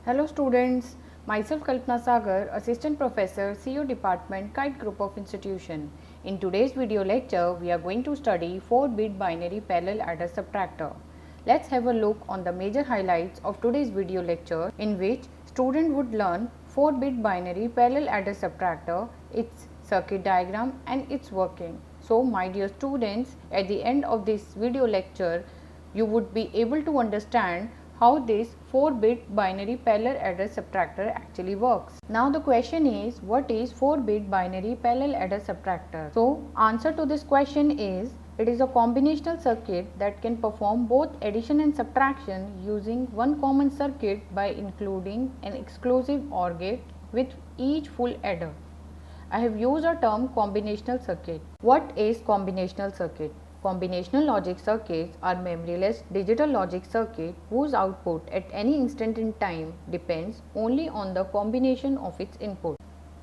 Hello students, myself Kalpana Sagar, Assistant Professor, CO Department, Kite Group of Institution. In today's video lecture, we are going to study 4-bit binary parallel adder subtractor. Let's have a look on the major highlights of today's video lecture, in which student would learn 4-bit binary parallel adder subtractor, its circuit diagram and its working. So my dear students, at the end of this video lecture, you would be able to understand how this 4-bit binary parallel adder subtractor actually works. Now the question is, what is 4-bit binary parallel adder subtractor? So answer to this question is, it is a combinational circuit that can perform both addition and subtraction using one common circuit by including an exclusive OR gate with each full adder. I have used a term combinational circuit. What is combinational circuit? Combinational logic circuits are memoryless digital logic circuit whose output at any instant in time depends only on the combination of its input.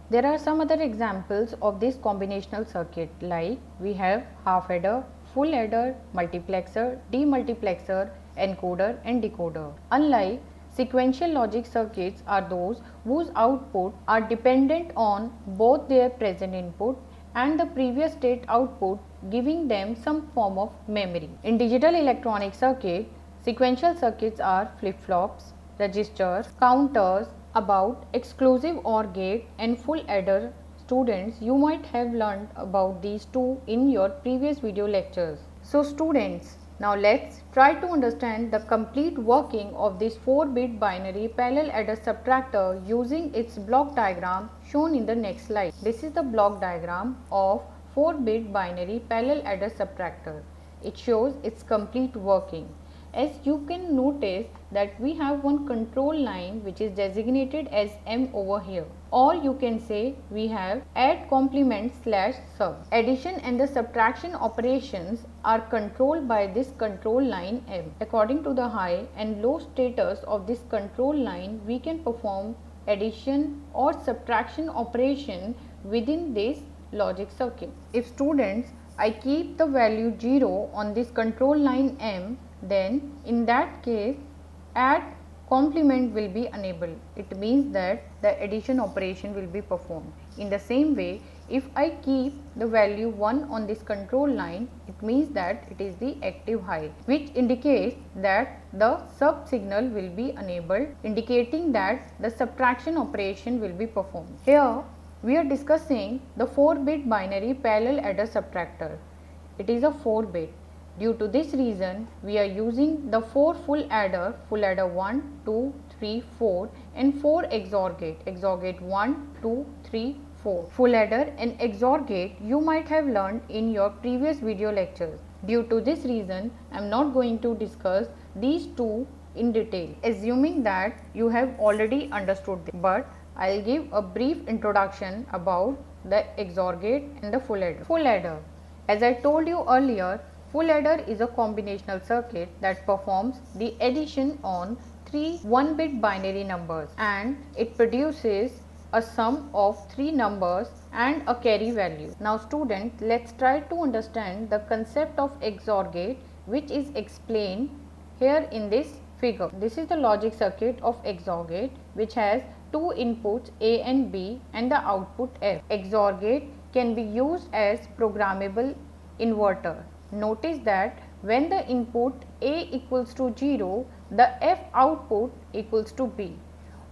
There are some other examples of this combinational circuit, like we have half adder, full adder, multiplexer, demultiplexer, encoder and decoder. Unlike sequential logic circuits are those whose output are dependent on both their present input and the previous state output, giving them some form of memory. In digital electronic circuit, sequential circuits are flip-flops, registers, counters. About exclusive OR gate and full adder, students, you might have learned about these two in your previous video lectures. So students, now let's try to understand the complete working of this 4-bit binary parallel adder subtractor using its block diagram shown in the next slide. This is the block diagram of 4-bit binary parallel adder subtractor. It shows its complete working. As you can notice that we have one control line which is designated as M over here, or you can say we have add complement / sub. Addition and the subtraction operations are controlled by this control line M. According to the high and low status of this control line, we can perform addition or subtraction operation within this logic circuit. If students, I keep the value 0 on this control line M, then in that case add complement will be enabled. It means that the addition operation will be performed. In the same way, if I keep the value 1 on this control line, it means that it is the active high, which indicates that the sub signal will be enabled, indicating that the subtraction operation will be performed. Here we are discussing the 4-bit binary parallel adder subtractor. It is a 4-bit. Due to this reason, we are using the 4 full adder 1, 2, 3, 4 and 4 XOR gate 1, 2, 3, 4. Full adder and XOR gate you might have learned in your previous video lectures. Due to this reason, I am not going to discuss these two in detail, assuming that you have already understood them. But I will give a brief introduction about the XOR gate and the full adder. Full adder. As I told you earlier, full adder is a combinational circuit that performs the addition on 3 1-bit binary numbers, and it produces a sum of 3 numbers and a carry value. Now students, let's try to understand the concept of XOR gate, which is explained here in this figure. This is the logic circuit of XOR gate, which has 2 inputs A and B and the output F. XOR gate can be used as programmable inverter. Notice that when the input A equals to 0, the F output equals to B.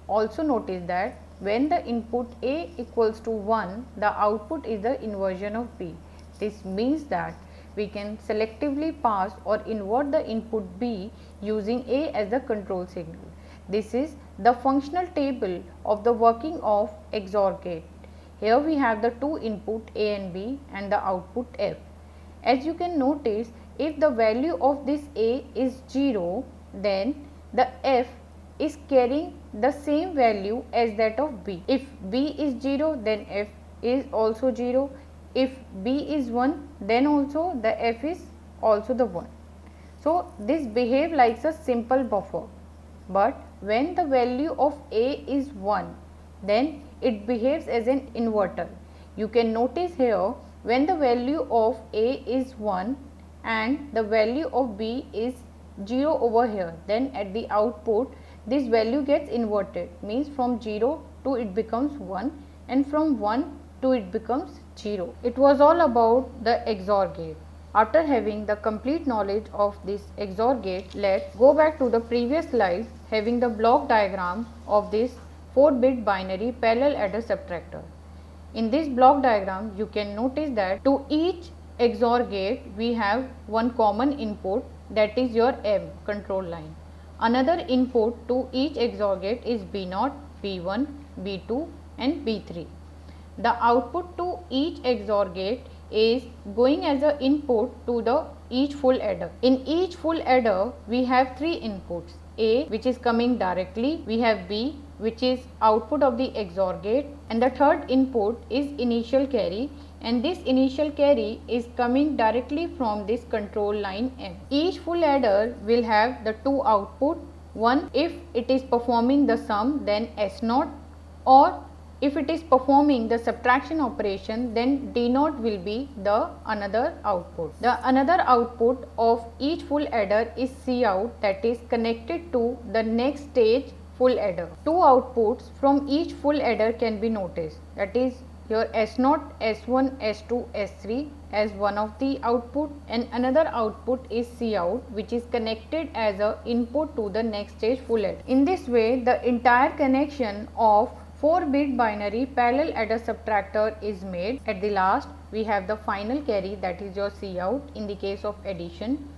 Also notice that when the input A equals to 1, the output is the inversion of B. This means that we can selectively pass or invert the input B using A as the control signal. This is the functional table of the working of XOR gate. Here we have the two input A and B and the output F. As you can notice, if the value of this A is 0, then the F is carrying the same value as that of B. If B is 0, then F is also 0. If B is 1, then also the F is also the 1. So this behaves like a simple buffer. But when the value of A is 1, then it behaves as an inverter. You can notice here, when the value of A is 1 and the value of B is 0 over here, then at the output this value gets inverted, means from 0 to it becomes 1 and from 1 to it becomes 0. It was all about the XOR gate. After having the complete knowledge of this XOR gate, let's go back to the previous slide having the block diagram of this 4-bit binary parallel adder subtractor. In this block diagram, you can notice that to each XOR gate we have one common input, that is your M control line. Another input to each XOR gate is B0, B1, B2 and B3. The output to each XOR gate is going as an input to the each full adder. In each full adder we have three inputs: A, which is coming directly, we have B, which is output of the XOR gate, and the third input is initial carry, and this initial carry is coming directly from this control line M. Each full adder will have the two output, one if it is performing the sum then S0, or if it is performing the subtraction operation then D0 will be the another output. The another output of each full adder is Cout, that is connected to the next stage full adder. Two outputs from each full adder can be noticed, that is your S0, S1, S2, S3 as one of the output, and another output is Cout, which is connected as a input to the next stage full adder. In this way the entire connection of 4-bit binary parallel adder subtractor is made. At the last we have the final carry, that is your Cout in the case of addition,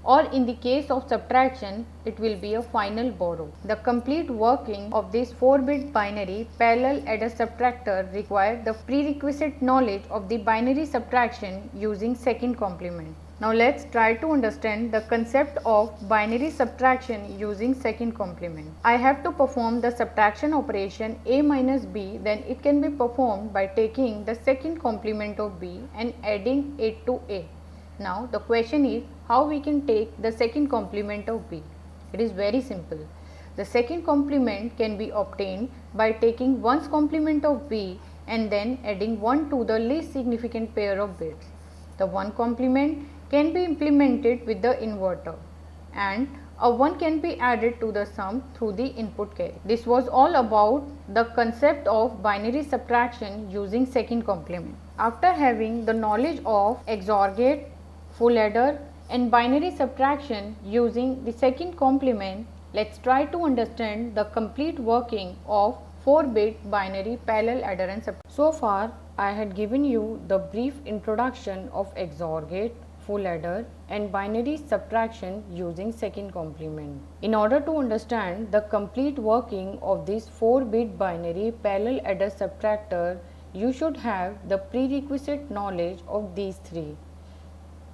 or in the case of subtraction it will be a final borrow. The complete working of this 4-bit binary parallel adder subtractor requires the prerequisite knowledge of the binary subtraction using second complement. Now let's try to understand the concept of binary subtraction using second complement. I have to perform the subtraction operation A minus B, then it can be performed by taking the second complement of B and adding it to A. Now the question is how we can take the second complement of B. It is very simple. The second complement can be obtained by taking 1's complement of B and then adding 1 to the least significant pair of bits. The 1 complement can be implemented with the inverter and a 1 can be added to the sum through the input carry. This was all about the concept of binary subtraction using second complement. After having the knowledge of XOR gate, full adder and binary subtraction using the second complement, let's try to understand the complete working of 4-bit binary parallel adder and subtractor. So far I had given you the brief introduction of XOR gate, full adder and binary subtraction using second complement. In order to understand the complete working of this 4-bit binary parallel adder subtractor, you should have the prerequisite knowledge of these three.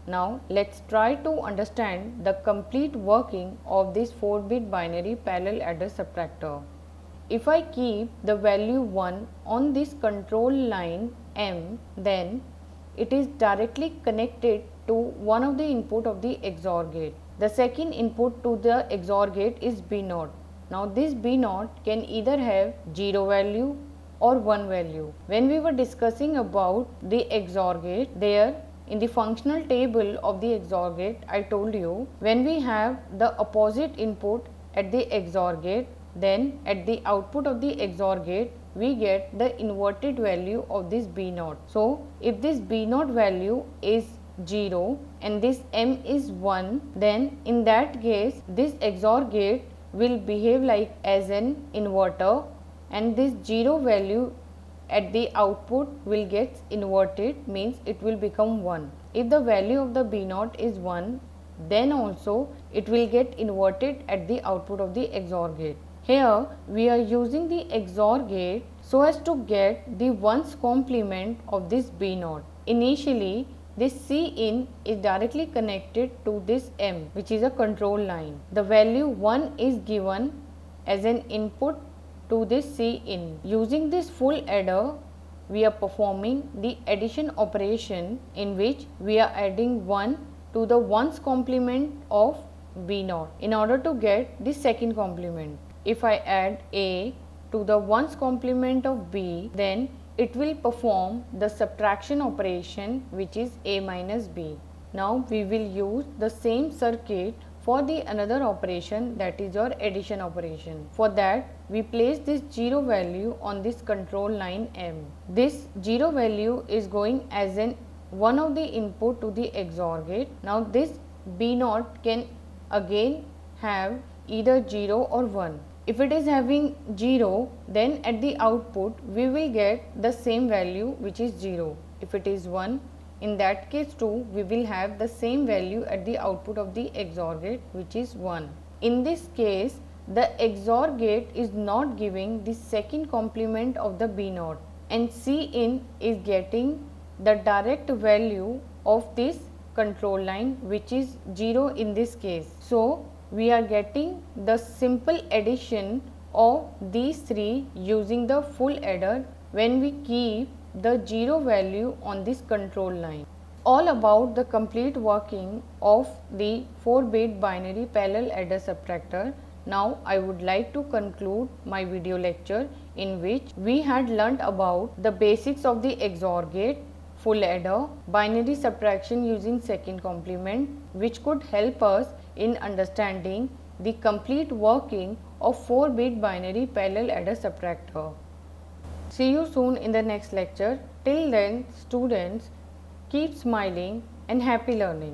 Now let's try to understand the complete working of this 4-bit binary parallel adder subtractor. If I keep the value 1 on this control line M, then it is directly connected to one of the input of the XOR gate. The second input to the XOR gate is B0. Now this B0 can either have 0 value or 1 value. When we were discussing about the XOR gate, there in the functional table of the XOR gate, I told you when we have the opposite input at the XOR gate, then at the output of the XOR gate we get the inverted value of this B0. So if this B0 value is 0 and this M is 1, then in that case this XOR gate will behave like as an inverter and this 0 value at the output will get inverted, means it will become 1. If the value of the B0 is 1, then also it will get inverted at the output of the XOR gate. Here we are using the XOR gate so as to get the 1's complement of this B0. Initially this Cin is directly connected to this M, which is a control line. The value 1 is given as an input to this Cin. Using this full adder, we are performing the addition operation in which we are adding 1 to the 1's complement of B0 in order to get the second complement. If I add A to the 1's complement of B, then it will perform the subtraction operation which is A minus B. Now we will use the same circuit for the another operation, that is your addition operation. For that, we place this 0 value on this control line M. This 0 value is going as one of the input to the XOR gate. Now this B0 can again have either 0 or 1. If it is having 0, then at the output we will get the same value, which is 0. If it is 1, in that case too we will have the same value at the output of the XOR gate, which is 1. In this case, the XOR gate is not giving the second complement of the B0, and Cin is getting the direct value of this control line, which is 0 in this case. So we are getting the simple addition of these three using the full adder when we keep the 0 value on this control line. All about the complete working of the 4-bit binary parallel adder subtractor. Now I would like to conclude my video lecture, in which we had learnt about the basics of the XOR gate, full adder, binary subtraction using second complement, which could help us in understanding the complete working of 4-bit binary parallel adder subtractor. See you soon in the next lecture. Till then, students, keep smiling and happy learning.